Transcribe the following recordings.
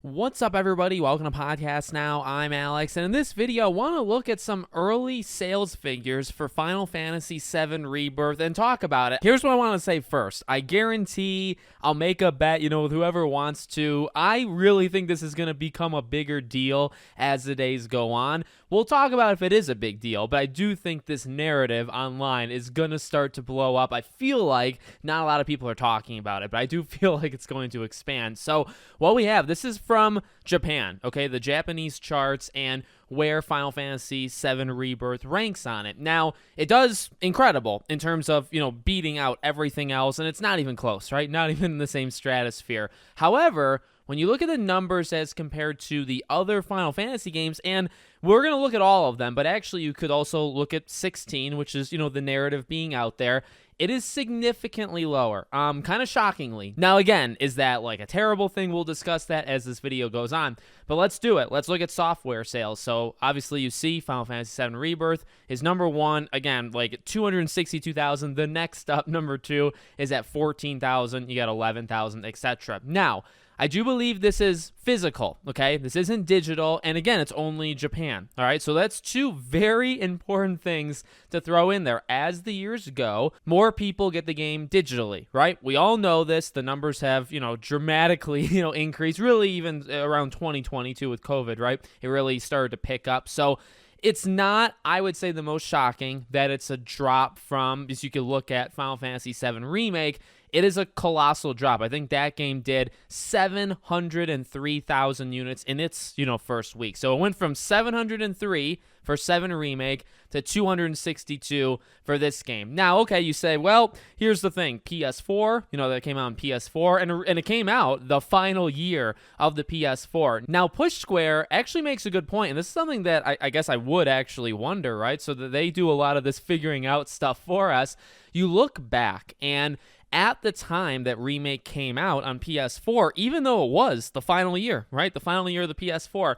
What's up, everybody? Welcome to Podcast Now. I'm Alex, and in this video, I want to look at some early sales figures for Final Fantasy VII Rebirth and talk about it. Here's what I want to say first. I guarantee I'll make a bet, with whoever wants to. I really think this is going to become a bigger deal as the days go on. We'll talk about if it is a big deal, but I do think this narrative online is going to start to blow up. I feel like not a lot of people are talking about it, but I do feel like it's going to expand. So what we have, this is from Japan, okay, the Japanese charts and where Final Fantasy VII Rebirth ranks on it. Now, it does incredible in terms of, beating out everything else, and it's not even close, right? Not even in the same stratosphere. However, when you look at the numbers as compared to the other Final Fantasy games, and we're going to look at all of them, but actually you could also look at 16, which is, the narrative being out there. It is significantly lower, kind of shockingly. Now, again, is that like a terrible thing? We'll discuss that as this video goes on, but let's do it. Let's look at software sales. So obviously you see Final Fantasy VII Rebirth is number one, again, like 262,000. The next up, number two, is at 14,000. You got 11,000, etc. Now, I do believe this is physical, okay? This isn't digital, and again, it's only Japan, all right? So that's two very important things to throw in there. As the years go, more people get the game digitally, right? We all know this. The numbers have, dramatically, increased, really even around 2022 with COVID, right? It really started to pick up. So it's not, I would say, the most shocking that it's a drop from, as you could look at Final Fantasy VII Remake. It is a colossal drop. I think that game did 703,000 units in its, first week. So it went from 703 for 7 Remake to 262 for this game. Now, okay, you say, well, here's the thing. PS4, that came out on PS4, and it came out the final year of the PS4. Now, Push Square actually makes a good point, and this is something that I guess I would actually wonder, right? So that they do a lot of this figuring out stuff for us. You look back, and at the time that Remake came out on PS4, even though it was the final year, right? The final year of the PS4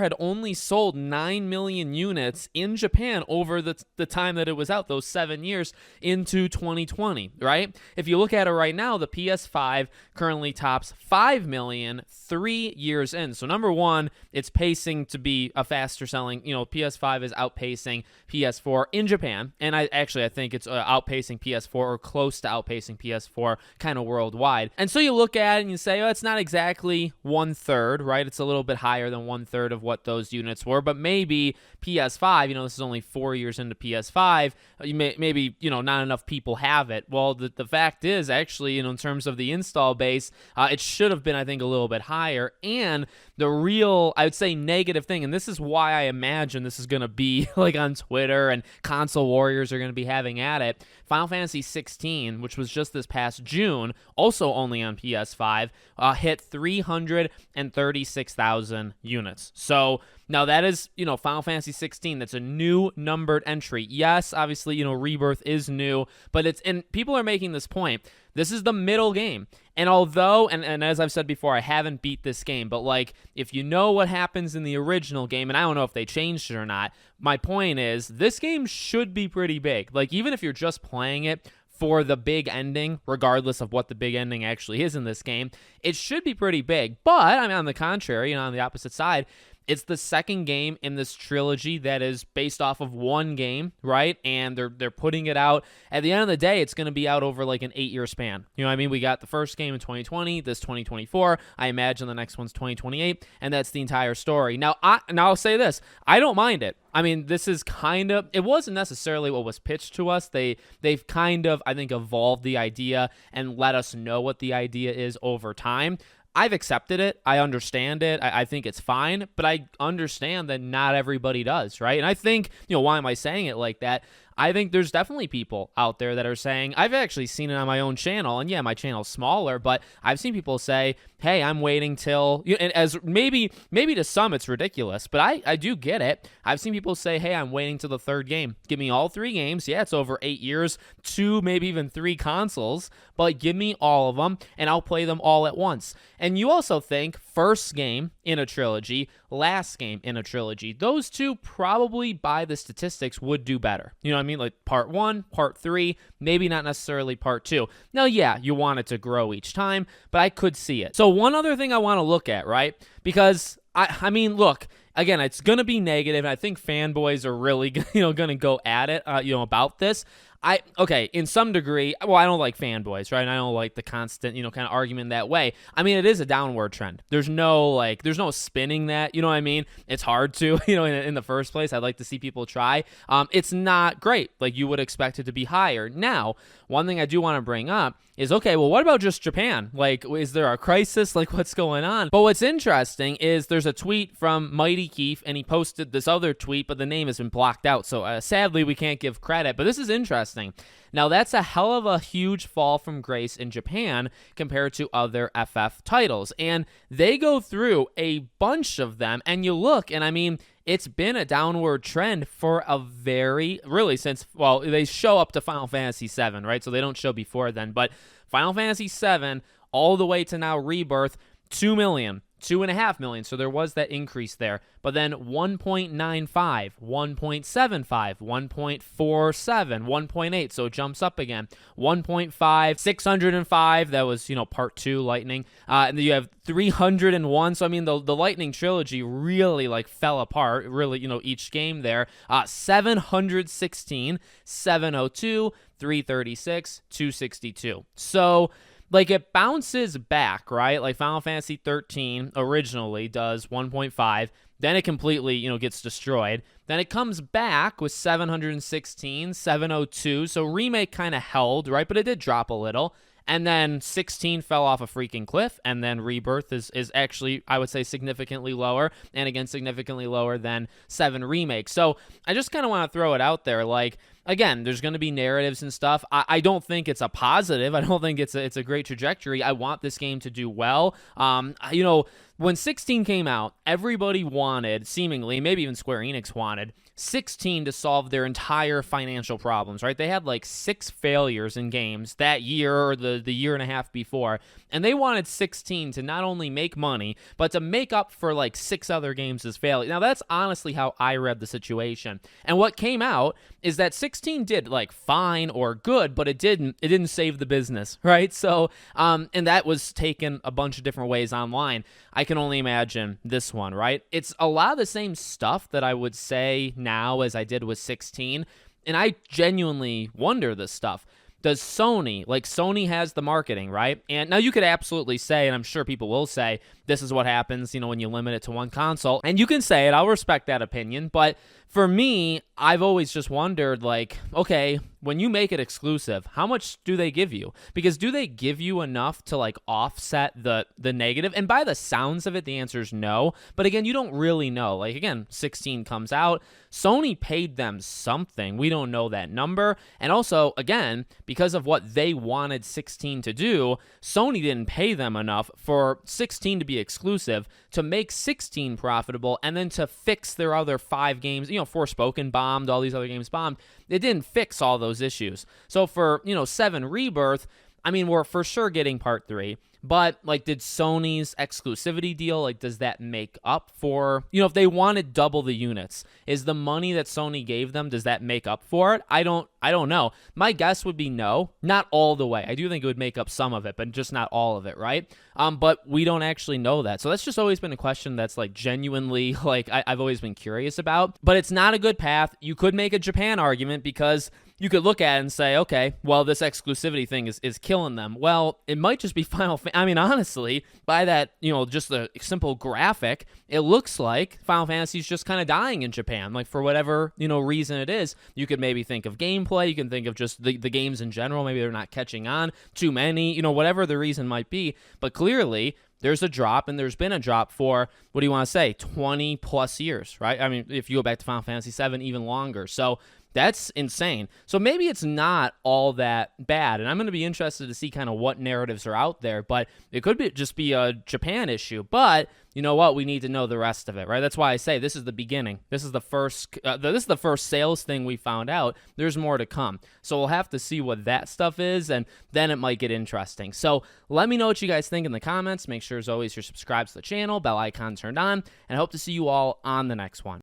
had only sold 9 million units in Japan over the time that it was out, those 7 years into 2020, right? If you look at it right now, the PS5 currently tops 5 million 3 years in. So number one, it's pacing to be a faster selling, PS5 is outpacing PS4 in Japan. And I think it's outpacing PS4 or close to outpacing PS4 kind of worldwide. And so you look at it and you say, oh, it's not exactly 1/3, right? It's a little bit higher than 1/3 of what those units were, but maybe PS5, this is only 4 years into PS5, maybe, not enough people have it. Well, the fact is actually, in terms of the install base, it should have been, I think, a little bit higher. And the real, I would say, negative thing, and this is why I imagine this is going to be like on Twitter and console warriors are going to be having at it, Final Fantasy 16, which was just this past June, also only on PS5, hit 336,000 units. So now that is, Final Fantasy 16. That's a new numbered entry. Yes, obviously, Rebirth is new, but and people are making this point. This is the middle game. And although, and as I've said before, I haven't beat this game, but like, if you know what happens in the original game, and I don't know if they changed it or not, my point is, this game should be pretty big. Like, even if you're just playing it for the big ending, regardless of what the big ending actually is in this game, it should be pretty big. But, on the contrary, on the opposite side, it's the second game in this trilogy that is based off of one game, right? And they're putting it out. At the end of the day, it's going to be out over like an 8-year span. You know what I mean? We got the first game in 2020, this 2024. I imagine the next one's 2028, and that's the entire story. Now I'll say this. I don't mind it. This is kind of, it wasn't necessarily what was pitched to us. They've kind of, I think, evolved the idea and let us know what the idea is over time. I've accepted it. I understand it. I think it's fine, but I understand that not everybody does, right? And I think, why am I saying it like that? I think there's definitely people out there that are saying, I've actually seen it on my own channel, and yeah, my channel's smaller, but I've seen people say, hey, I'm waiting till, and as maybe to some it's ridiculous, but I do get it. I've seen people say, hey, I'm waiting till the third game. Give me all 3 games. Yeah, it's over 8 years, 2, maybe even 3 consoles, but give me all of them, and I'll play them all at once. And you also think first game in a trilogy, last game in a trilogy. Those two probably by the statistics would do better. You know what I mean? Like part 1, part 3, maybe not necessarily part 2. Now, yeah, you want it to grow each time, but I could see it. So one other thing I want to look at, right? Because I mean, look, again, it's going to be negative, and I think fanboys are really, going to go at it, about this. Okay, in some degree, well, I don't like fanboys, right? And I don't like the constant, kind of argument that way. I mean, it is a downward trend. There's no spinning that, you know what I mean? It's hard to, in the first place. I'd like to see people try. It's not great. Like, you would expect it to be higher. Now, one thing I do want to bring up is, okay, well, what about just Japan? Like, is there a crisis? Like, what's going on? But what's interesting is there's a tweet from Mighty Keith, and he posted this other tweet, but the name has been blocked out. So sadly, we can't give credit, but this is interesting. Now, that's a hell of a huge fall from grace in Japan compared to other FF titles. And they go through a bunch of them, and you look, and I mean, it's been a downward trend for really since, well, they show up to Final Fantasy VII, right? So they don't show before then, but Final Fantasy VII all the way to now Rebirth, 2 million. 2.5 million, so there was that increase there. But then 1.95, 1.75, 1.47, 1.8, so it jumps up again. 1.5, 605, that was, part 2, Lightning. And then you have 301, so I mean, the Lightning trilogy really, fell apart, really, each game there. 716, 702, 336, 262. So it bounces back, right? Like Final Fantasy 13 originally does 1.5, then it completely, gets destroyed. Then it comes back with 716, 702, so Remake kind of held, right? But it did drop a little. And then 16 fell off a freaking cliff, and then Rebirth is actually, I would say, significantly lower, and again, significantly lower than 7 Remake. So I just kind of want to throw it out there, again, there's going to be narratives and stuff. I don't think it's a positive. I don't think it's a great trajectory. I want this game to do well. When 16 came out, everybody wanted, seemingly, maybe even Square Enix wanted, 16 to solve their entire financial problems, right? They had 6 failures in games that year or the year and a half before, and they wanted 16 to not only make money, but to make up for 6 other games as failures. Now, that's honestly how I read the situation. And what came out is that 16 did fine or good, but it didn't save the business, right? So, and that was taken a bunch of different ways online. I can only imagine this one, right? It's a lot of the same stuff that I would say now as I did with 16, and I genuinely wonder this stuff. Does Sony has the marketing, right? And now you could absolutely say, and I'm sure people will say, this is what happens, when you limit it to one console. And you can say it, I'll respect that opinion. But for me, I've always just wondered, okay, when you make it exclusive, how much do they give you? Because do they give you enough to offset the negative? And by the sounds of it, the answer is no. But again, you don't really know. Again, 16 comes out. Sony paid them something. We don't know that number. And also, again, because of what they wanted 16 to do, Sony didn't pay them enough for 16 to be exclusive, to make 16 profitable, and then to fix their other 5 games. Forspoken bombed, all these other games bombed. It didn't fix all those issues. So for, 7 Rebirth, I mean, we're for sure getting part 3. But, did Sony's exclusivity deal, does that make up for, if they wanted double the units, is the money that Sony gave them, does that make up for it? I don't know. My guess would be no, not all the way. I do think it would make up some of it, but just not all of it, right? But we don't actually know that. So that's just always been a question that's, genuinely, I've always been curious about. But it's not a good path. You could make a Japan argument because you could look at it and say, okay, well, this exclusivity thing is killing them. Well, it might just be I mean, honestly, by that, just a simple graphic, it looks like Final Fantasy is just kind of dying in Japan. For whatever, reason it is. You could maybe think of gameplay. You can think of just the games in general. Maybe they're not catching on. Too many, whatever the reason might be. But clearly, there's a drop, and there's been a drop for, what do you want to say, 20 plus years, right? I mean, if you go back to Final Fantasy VII, even longer. So That's insane. So maybe it's not all that bad, and I'm going to be interested to see kind of what narratives are out there, but it could just be a Japan issue. But you know what? We need to know the rest of it, right? That's why I say this is the beginning. This is the first sales thing we found out. There's more to come. So we'll have to see what that stuff is, and then it might get interesting. So let me know what you guys think in the comments. Make sure, as always, you're subscribed to the channel, bell icon turned on, and I hope to see you all on the next one.